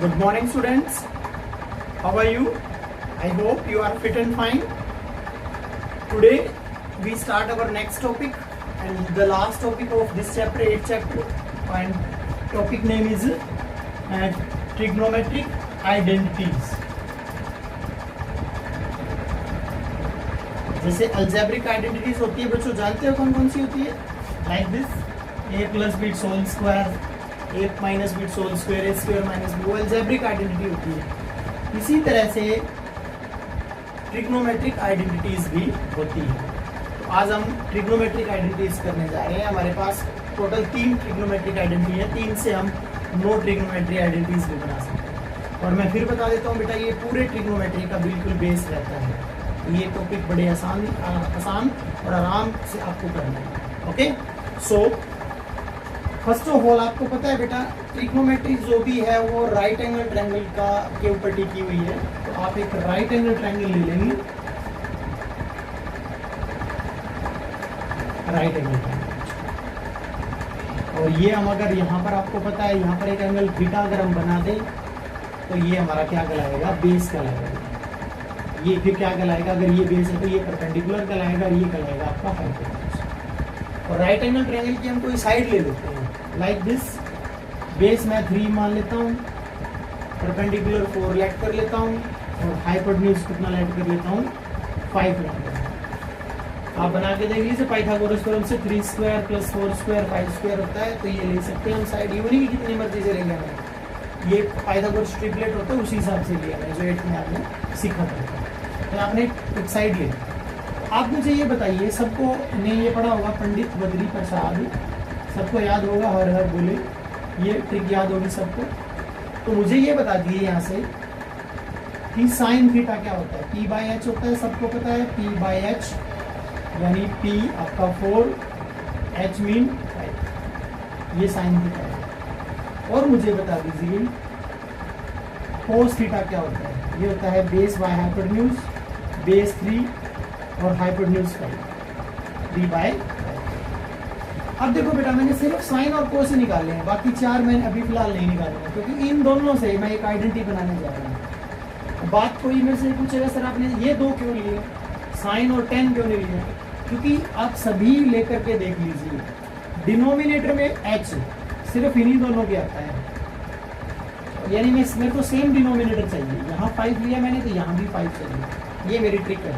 Good morning, students. How are you? I hope you are fit and fine. Today we start our next topic and the last topic of this chapter, 8th chapter, and topic name is trigonometric identities. जैसे algebraic identities होती है बच्चों, जानते हो कौन कौन सी होती है? Like this, a plus b whole square, a minus b whole square, a square minus b, वो अल्जेब्रिक आइडेंटिटी होती है। इसी तरह से ट्रिग्नोमेट्रिक आइडेंटिटीज भी होती है। तो आज हम ट्रिग्नोमेट्रिक आइडेंटिटीज करने जा रहे हैं। हमारे पास टोटल 3 ट्रिग्नोमेट्रिक आइडेंटिटी है, 3 से हम 9 ट्रिग्नोमेट्रिक आइडेंटिटीज भी बना सकते हैं। और मैं फिर बता देता हूँ बेटा, ये पूरे ट्रिग्नोमेट्री का बिल्कुल बेस रहता है। ये टॉपिक बड़े आसान और आराम से आपको करना है। Okay, so first of all आपको पता है बेटा, ट्रिग्नोमेट्री जो भी है वो राइट एंगल ट्रायंगल का के ऊपर टिकी हुई है। तो आप एक राइट एंगल ट्रायंगल ले लेंगे, राइट एंगल ट्रायंगल, और ये हम अगर यहाँ पर आपको पता है यहाँ पर एक एंगल थीटा अगर हम बना दें तो ये हमारा क्या कहलाएगा? बेस कहलाएगा। ये फिर क्या कहलाएगा? अगर ये बेस है तो ये परपेंडिकुलर कहलाएगा, ये कहलाएगा आपका हाइपोटेन्यूज। और राइट एंगल ट्रायंगल की हम कोई साइड ले लेते हैं, लाइक दिस। बेस मैं 3 मान लेता हूँ, परपेंडिकुलर 4 लेट कर लेता हूँ, और हाइपोटेन्यूज कितना लेट कर लेता हूँ? 5 लेट कर लेता हूँ। आप बना के देख लीजिए, पाइथागोरस थ्योरम से 3 स्क्वायर प्लस 4 स्क्वायर 5 स्क्वायर होता है, तो ये ले सकते हैं हम साइड। इवनिंग की कितनी मर्जी से ले लेना, ये पाइथागोरस ट्रिपलेट होता है, उसी हिसाब से लिया है जो 8th में आपने सीखा था। तो आपने एक साइड ले। आप मुझे ये बताइए, सबको ने ये पढ़ा होगा, पंडित बद्री प्रसाद, सबको याद होगा, हर हर बोले, ये ट्रिक याद होगी सबको। तो मुझे ये बता दिए यहाँ से कि साइन थीटा क्या होता है? P बाई एच होता है, सबको पता है। P बाई एच यानी P आपका 4, H मीन 5, ये साइन थीटा है। और मुझे बता दीजिए कोस थीटा क्या होता है? ये होता है बेस बाय हाइपोटेन्यूज, बेस 3 और हाइपोटेन्यूज 5, 3 बाय 5। अब देखो बेटा, मैंने सिर्फ साइन और कोस ही निकाले हैं, बाकी 4 मैंने अभी फिलहाल नहीं निकाले, क्योंकि इन दोनों से मैं एक आइडेंटिटी बनाने जा रहा हूँ। बात कोई मेरे से पूछेगा, सर आपने ये 2 क्यों लिए, साइन और टेन क्यों नहीं लिया? क्योंकि आप सभी लेकर के देख लीजिए, डिनोमिनेटर में h सिर्फ इन्हीं दोनों के आता है, यानी मेरे को सेम डिनोमिनेटर चाहिए। यहाँ 5 लिया मैंने तो यहाँ भी 5 चाहिए। ये मेरी ट्रिक है।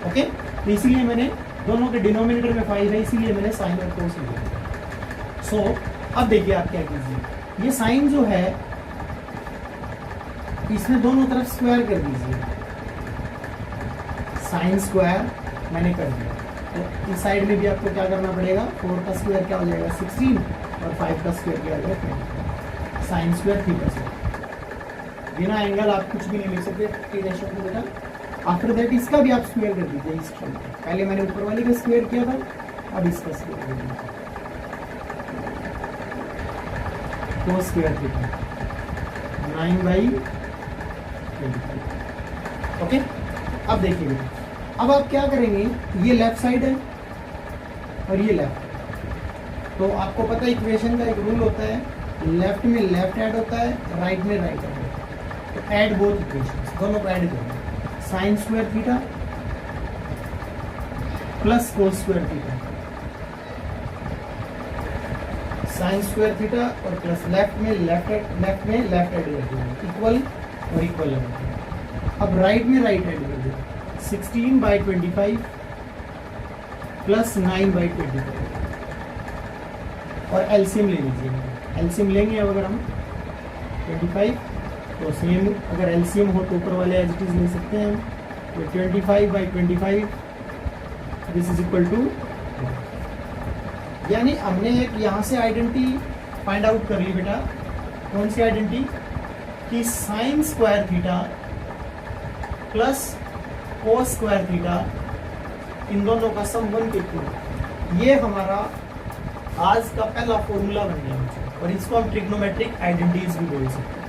ओके, तो इसीलिए मैंने दोनों के डिनोमिनेटर में 5 है, इसीलिए मैंने साइन और कोस लिया। सो अब देखिए आप क्या कीजिए, ये साइन जो है इसमें दोनों तरफ स्क्वायर कर दीजिए। साइन स्क्वायर मैंने कर दिया, तो इस साइड में भी आपको क्या करना पड़ेगा? 4 का स्क्वायर क्या हो जाएगा? 16, और 5 का स्क्वायर क्या हो जाएगा? 20। साइन स्क्वायर थीटा स्क्वायर, बिना एंगल आप कुछ भी नहीं लिख सकते बेटा। आफ्टर दैट इसका भी आप स्क्वायर कर दीजिए। इस पहले मैंने ऊपर वाले का स्क्वायर किया था, अब इसका स्क्वायर कर दीजिए। तो स्क्वायर थीटा 9/25। ओके, अब देखिए बेटा, अब आप क्या करेंगे, ये लेफ्ट साइड है और ये लेफ्ट है। तो आपको पता है इक्वेशन का एक रूल होता है, लेफ्ट में लेफ्ट ऐड होता है, राइट में राइट ऐड होता है। तो ऐड बोथ इक्वेशंस, दोनों को ऐड करेंगे। Sign square theta plus cos square theta, sign square theta और प्लस लेफ्ट में लेफ्ट ऐड कर दिया, इक्वल और इक्वल है। अब राइट में राइट ऐड कर दिया, 16/25 प्लस 9/25, और एलसीएम ले लीजिए। एलसीएम लेंगे अब अगर हम 25, तो सेम अगर एलसीएम हो तो ऊपर वाले एज इट इज ले सकते हैं हम। तो 25/25 दिस इज इक्वल टू, यानी हमने एक यहाँ से आइडेंटिटी फाइंड आउट कर ली बेटा। कौन सी आइडेंटिटी? कि sine square theta plus cos square theta, इन दोनों का सम 1 के इक्वल। ये हमारा आज का पहला फॉर्मूला बन गया, और इसको हम ट्रिग्नोमेट्रिक आइडेंटिटीज भी बोल सकते हैं।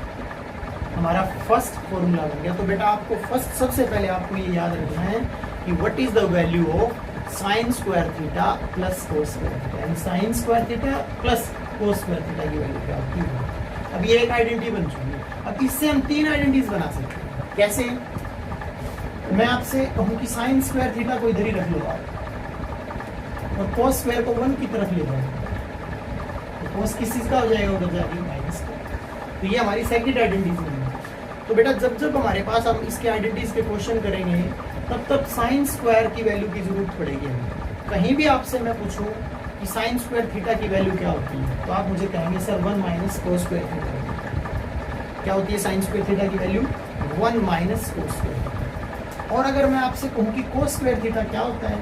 हमारा फर्स्ट फॉर्मूला बन गया। तो बेटा आपको फर्स्ट सबसे पहले आपको ये याद रखना है कि what is the value of sine square theta plus cos square theta, यानी sine square theta plus cos square theta की वैल्यू क्या होती है। अब ये एक आइडेंटिटी बन चुकी है। अब इससे हम 3 आइडेंटिटीज बना सकते हैं। कैसे? मैं आपसे कहूं कि साइन स्क्वायर थीटा को इधर ही रख लो आप, और कोस स्क्वायर को 1 की तरफ ले जाओ, तो कोस किस चीज का हो जाएगा उधर जाके माइनस का। तो ये हमारी सेकंड आइडेंटिटी बनी। तो बेटा जब जब हमारे पास हम इसके आइडेंटिटीज के क्वेश्चन करेंगे तब तब साइन स्क्वायर की वैल्यू की जरूरत पड़ेगी हमें। कहीं भी आपसे मैं पूछूं कि साइन स्क्वायर थीटा की वैल्यू क्या होती है, तो आप मुझे कहेंगे sir 1 minus cos square theta. क्या होती है साइन स्क्वायर थीटा की वैल्यू? 1 minus cos square. और अगर मैं आपसे कहूं कि कोस स्क्वायर थीटा क्या होता है,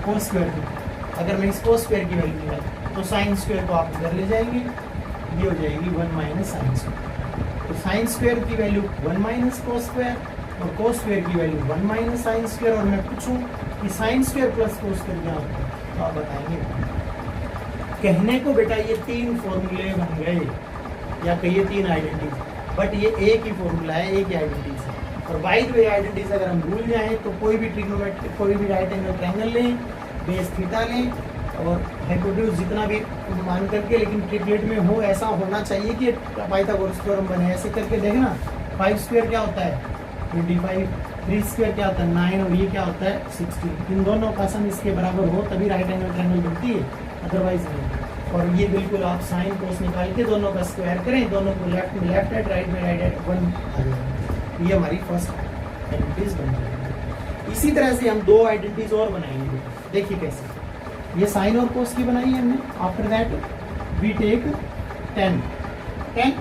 कोस स्क्वायर थीटा, अगर मैं इस कोस स्क्वायर की वैल्यू निकालूं तो साइन स्क्वायर को आप इधर ले जाएंगे, ये हो जाएगी 1 माइनस साइन स्क्वायर। तो साइन स्क्वायर की वैल्यू 1 माइनस कोस स्क्वायर और कोस स्क्वायर की वैल्यू 1 माइनस साइन स्क्वायर। और मैं पूछूं कि sine square plus cos square क्या होता है, तो आप बताएंगे। कहने को बेटा ये 3 फॉर्मूले बन गए, या कहिए 3 आइडेंटिटीज, बट ये एक ही फॉर्मूला है, एक ही आइडेंटिटीज है। और बाय द वे आइडेंटिटीज अगर हम भूल जाएं तो कोई भी ट्रिग्नोमेट्रिक, कोई भी राइट एंगल ट्रायंगल लें, बेस थीटा लें और हाइपोटेन्यूज जितना भी मान करके, लेकिन ट्रिपलेट में हो, ऐसा होना चाहिए कि पाइथागोरस थ्योरम बने। ऐसे करके देखना, 5 स्क्वायर क्या होता है 25, 3 स्क्वायर क्या होता है 9 और ये क्या होता है 16। इन दोनों का सम इसके बराबर हो तभी राइट एंगल ट्रायंगल बनती है, अदरवाइज नहीं। और ये बिल्कुल आप साइन कोस निकाल के दोनों का स्क्वायर करें, दोनों को लेफ्ट में लेफ्ट हैंड, राइट में राइट हैंड 1 आ जाएगा। ये हमारी फर्स्ट आइडेंटिटीज बन जाएगी। इसी तरह से हम 2 आइडेंटिटीज और बनाएंगे। देखिए कैसे, ये साइन और कोस की बनाई है हमने। After that we take tan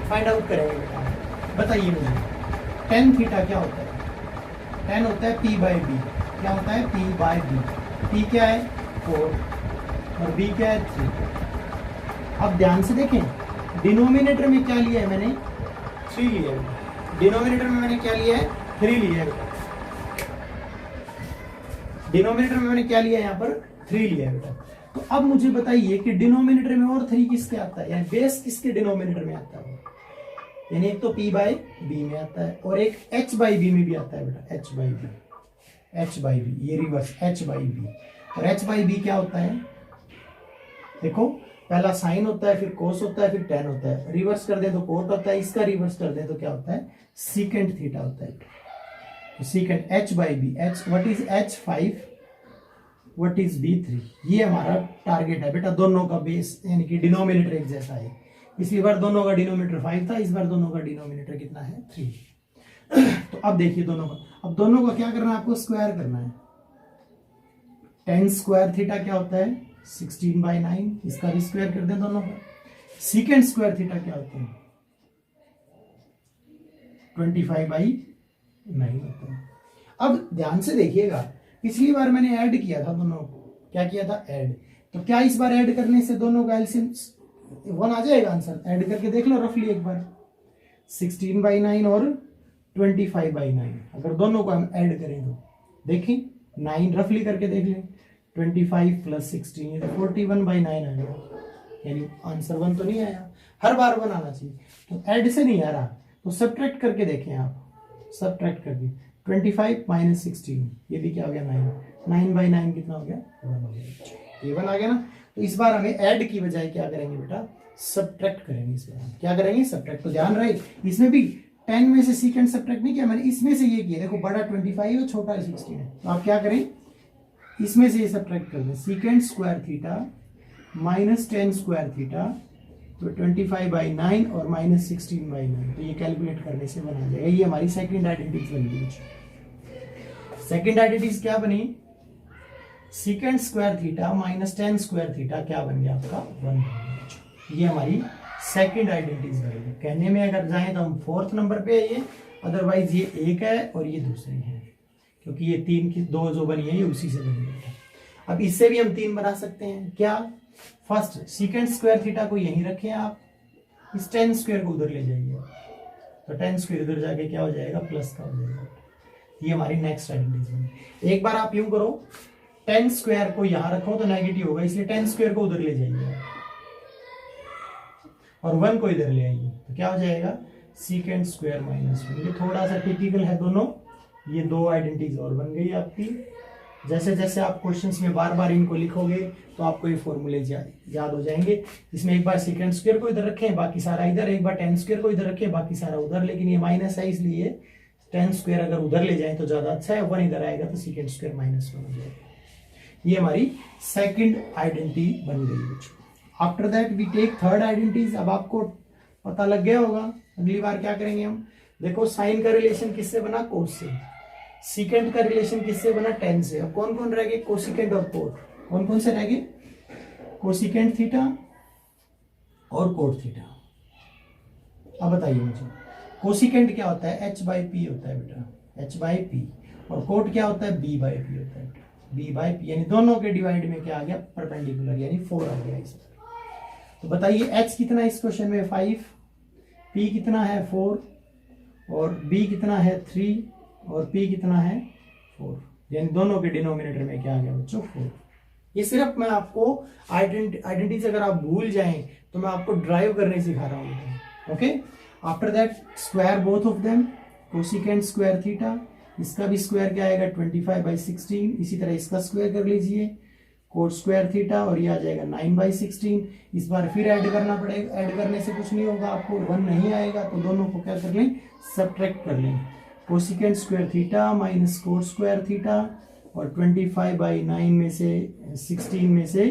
find out करेंगे बेटा। बताइए मुझे tan थीटा क्या होता है? tan होता है p बाई बी। क्या होता है? p by B. p क्या है 4 और b क्या है 3। अब ध्यान से देखें, डिनोमिनेटर में क्या लिया है मैंने? 3 लिया है। डिनोमिनेटर में मैंने क्या लिया है? 3 लिया है। डिनोमिनेटर में मैंने क्या लिया है? यहाँ पर 3 लिया है बेटा। तो अब मुझे बताइए कि डिनोमिनेटर में और 3 किसके आता है, यानी बेस किसके डिनोमिनेटर में आता है? यानी एक तो p बाई बी में आता है और एक h बाई बी में भी आता है बेटा, h by B, h by B, ये रिवर्स h बाई बी। और h बाई बी क्या होता है? देखो पहला साइन होता है, फिर कोस होता है, फिर tan होता है। रिवर्स कर दे तो कोट होता है, इसका रिवर्स कर दे तो क्या होता है? सीकेंट थीटा होता है। तो secant h by B, h what is h5, what is b3। ये हमारा टारगेट है बेटा। दोनों का बेस यानी कि डिनोमिनेटर एक जैसा है। पिछली बार दोनों का डिनोमिनेटर 5 था, इस बार दोनों का डिनोमिनेटर कितना है 3। तो अब देखिए दोनों का, अब दोनों का क्या करना है? आपको स्क्वायर करना है। tan स्क्वायर थीटा क्या होता है? 16 बाई 9। इसका भी स्क्वायर कर दें दोनों का। सीकेंट स्क्वायर थीटा क्या होता है? 25 बाई 9 होता है। अब ध्यान से देखिएगा, पिछली बार मैंने ऐड किया था दोनों को। क्या किया था? ऐड। तो क्या इस बार ऐड करने से दोनों का एलसीएम 1 आ जाएगा? आंसर ऐड करके देख लो रफली एक बार। 16 बाई 9 और 25 बाई 9 अगर दोनों को हम ऐड करें तो देखें, 9 रफली करके देख लें, 25 प्लस 16 तो 41 बाई 9 आ गया। यानी आंसर 1 तो नहीं आया, हर बार 1 आना चाहिए। तो ऐड से नहीं आ रहा तो सब्ट्रैक्ट करके देखें आप। सब्ट्रैक्ट करके 25 माइनस 16, ये भी क्या हो गया 9। 9 बाई 9 कितना हो गया? 1 हो गया। ये 1 आ गया ना। तो इस बार हमें ऐड की बजाय क्या करेंगे बेटा? सब्ट्रैक्ट करेंगे। इस बार क्या करेंगे? सब्ट्रैक्ट। तो ध्यान रहे, इसमें भी 10 में से सीकेंट सब्ट्रैक्ट नहीं किया मैंने, इसमें से ये किया। देखो बड़ा 25 है, छोटा 16 है। तो आप क्या करें? इसमें से ये सब्ट्रैक्ट कर दें। Secant square theta minus 10 square theta, तो 25 बाई 9 और माइनस 16 बाई 9। तो ये कैलकुलेट करने से बना जाएगा। ये हमारी सेकंड आइडेंटिटी बन गई। सेकंड आइडेंटिटी क्या बनी? Secant square theta minus 10 square theta क्या बन गया आपका? 1। ये हमारी सेकंड आइडेंटिटी बनेगी। कहने में अगर जाएं तो हम 4th नंबर पे है ये, अदरवाइज ये 1 है और ये दूसरी है, क्योंकि ये 3 की 2 जो बनी है ये उसी से बनी है। अब इससे भी हम 3 बना सकते हैं। क्या? फर्स्ट सीकेंट स्क्वायर थीटा को यहीं रखें आप, इस 10 स्क्वायर को उधर ले जाइए, तो 10 स्क्वायर उधर जाके क्या हो जाएगा? प्लस का हो जाएगा। ये हमारी नेक्स्ट आइडेंटिटी बनी। एक बार आप यूं करो, 10 स्क्वायर को यहां रखो तो नेगेटिव होगा, इसलिए 10 स्क्वायर को उधर ले जाइए और 1 को इधर ले आइए, तो क्या हो जाएगा? Secant square minus 1। ये थोड़ा सा टिपिकल है दोनों। ये 2 आइडेंटिटीज और बन गई आपकी। जैसे जैसे आप क्वेश्चंस में बार बार इनको लिखोगे तो आपको ये फॉर्मूले याद हो जाएंगे। इसमें एक बार सेकंड स्क्वायर को इधर रखें, बाकी सारा इधर, एक बार टेन स्क्वायर को इधर रखें, बाकी सारा उधर, लेकिन ये माइनस है इसलिए टेन स्क्वायर अगर उधर ले जाए तो ज्यादा अच्छा है, 1 इधर आएगा तो सेकंड स्क्वायर -1 हो जाएगा। ये हमारी सेकंड आइडेंटिटी बन गई बच्चों। After that we take third identities. अब आपको पता लग गया होगा अगली बार क्या करेंगे हम। देखो साइन का रिलेशन किससे बना, कोस से। सीकेंट का रिलेशन किससे बना, टेन से। अब कौन कौन रह गए, कोसिकेंट और कोट। कौन कौन से रह गए, कोसिकेंट थीटा और कोट थीटा। अब बताइए मुझे कोसिकेंट क्या होता है, h/p होता है बेटा, h/p। और कोट क्या होता है, b/p होता है बेटा, b/p। यानी दोनों के डिवाइड में क्या आ गया, परपेंडिकुलर, यानी 4 आ गया इस। तो बताइए h कितना इस क्वेश्चन में 5, p कितना है 4 और b कितना है 3 और p कितना है 4, यानी दोनों के डिनोमिनेटर में क्या आ गया बच्चों, 4। ये सिर्फ मैं आपको आइडेंटिटीज अगर आप भूल जाएं तो मैं आपको ड्राइव करने सिखा रहा हूँ। Okay, after that square both of them, cosecant square theta, इसका भी स्क्वायर क्या आएगा 25/16, इसी तरह इसका स्क्वायर कर लीजिए, कोट स्क्वायर थीटा, और ये आ जाएगा 9/16। इस बार फिर ऐड करना पड़ेगा, ऐड करने से कुछ नहीं होगा, आपको 1 नहीं आएगा, तो दोनों को क्या कर लें, सब्ट्रैक्ट कर लें। Cosecant square theta minus cot square theta, और 25/9 में से 16 में से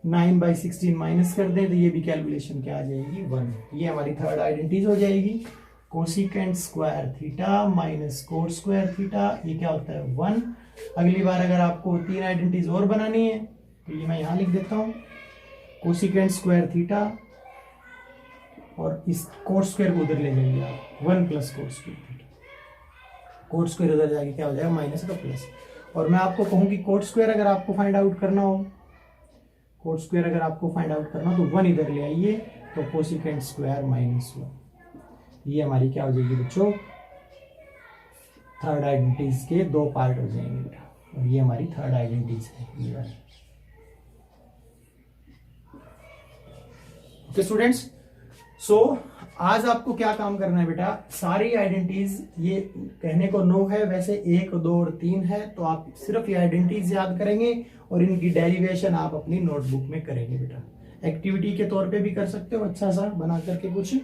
9/16 माइनस कर दें तो ये भी कैलकुलेशन क्या आ जाएगी, 1। ये हमारी थर्ड आइडेंटिटी हो जाएगी, cosecant square theta minus cot square theta, ये क्या होता है 1। अगली बार अगर आपको 3 आइडेंटिटीज और बनानी है तो ये मैं यहां लिख देता हूं, कोसिकेंट स्क्वायर थीटा और इस कोट स्क्वायर को उधर ले जाएंगे आप, 1 plus coat square theta. Coat square उधर जाके क्या हो जाएगा, माइनस का प्लस। और मैं आपको कहूं कि कोट स्क्वायर अगर आपको फाइंड आउट करना हो, कोट स्क्वायर अगर आपको फाइंड आउट करना हो तो 1 इधर ले आइए, तो कोसिकेंट स्क्वायर -1। ये हमारी क्या हो जाएगी बच्चों, थर्ड आइडेंटिटीज के 2 पार्ट हो जाएंगे बेटा, और ये हमारी थर्ड आइडेंटिटीज है ये वाली। ओके स्टूडेंट्स, सो आज आपको क्या काम करना है बेटा, सारी आइडेंटिटीज, ये कहने को 9 है, वैसे 1, 2 और 3 है, तो आप सिर्फ ये आइडेंटिटीज याद करेंगे और इनकी डेरिवेशन आप अपनी नोटबुक में करेंगे बेटा। एक्टिविटी के तौर पे भी कर सकते हो, अच्छा सा बना करके कुछ,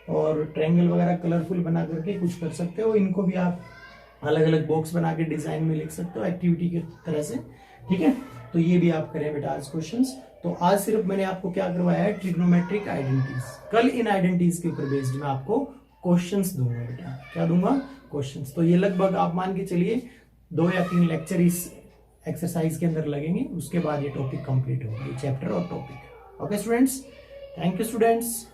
और ट्रायंगल वगैरह कलरफुल बना करके कुछ कर सकते हो। इनको भी आप अलग अलग बॉक्स बना के डिजाइन में लिख सकते हो एक्टिविटी की तरह से, ठीक है। तो ये भी आप करें बेटा आज क्वेश्चंस। तो आज सिर्फ मैंने आपको क्या करवाया है, ट्रिग्नोमेट्रिक आइडेंटिटीज। कल इन आइडेंटिटीज के ऊपर बेस्ड मैं आपको क्वेश्चंस दूंगा बेटा, क्या दूंगा, क्वेश्चंस। तो ये लगभग आप मान के चलिए 2 या 3 लेक्चर इस एक्सरसाइज के अंदर लगेंगे, उसके बाद ये टॉपिक कंप्लीट होगा, ये चैप्टर और topic. Okay students, thank you students.